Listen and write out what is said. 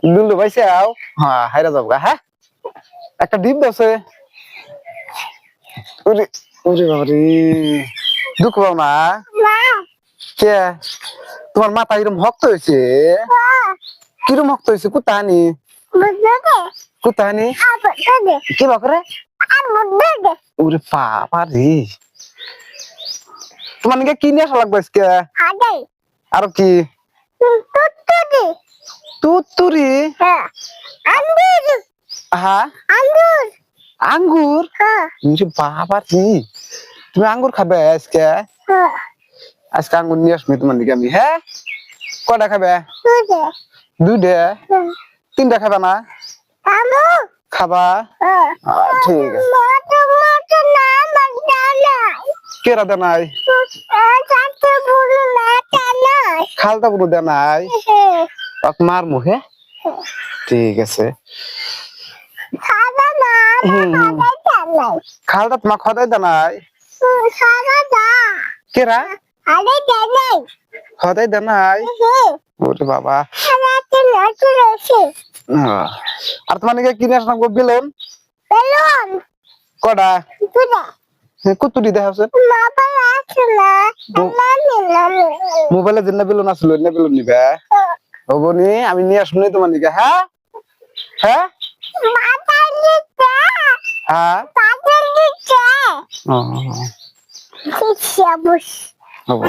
দুলু পাইছে আও হ্যাঁ হাইরা যাবো হ্যাঁ একটা ডিম দছে ওরে ওরে বাবারে দুঃখ পাও না কে তোমার মাথা এরকম শক্ত হয়েছে কিরম শক্ত হয়েছে কোথানি কোথানি কি বাকরে ওরে বাবা রে তোমার নাকি কি নিয়ে আসা লাগবে আজকে আর কি তুতুরি হ্যাঁ আঙ্গুর বাবা রে তুমি আঙ্গুর খাবে আজকে আজকে আঙ্গুর নিয়ে আসবি তোমার দিকে আমি হ্যাঁ কয়টা খাবে দুইটা তিনটা খাবে না খাবা ঠিক আছে কেরা দে নাই খালটা পুরো দে নাই মার মুখে ঠিক আছে খালটা তোমার খদাই দে নাই কেরা খদাই দে নাই ওরে বাবা আর তোমার নাকি কিনে আসলাম বেলুন কটা কুতুরি দেখা মোবাইলে যেন বেলুন আসলো না বেলুন নিবে হবো নি আমি নিয়ে আসবো নি তোমার নিকে হ্যাঁ হ্যাঁ হ্যাঁ হবো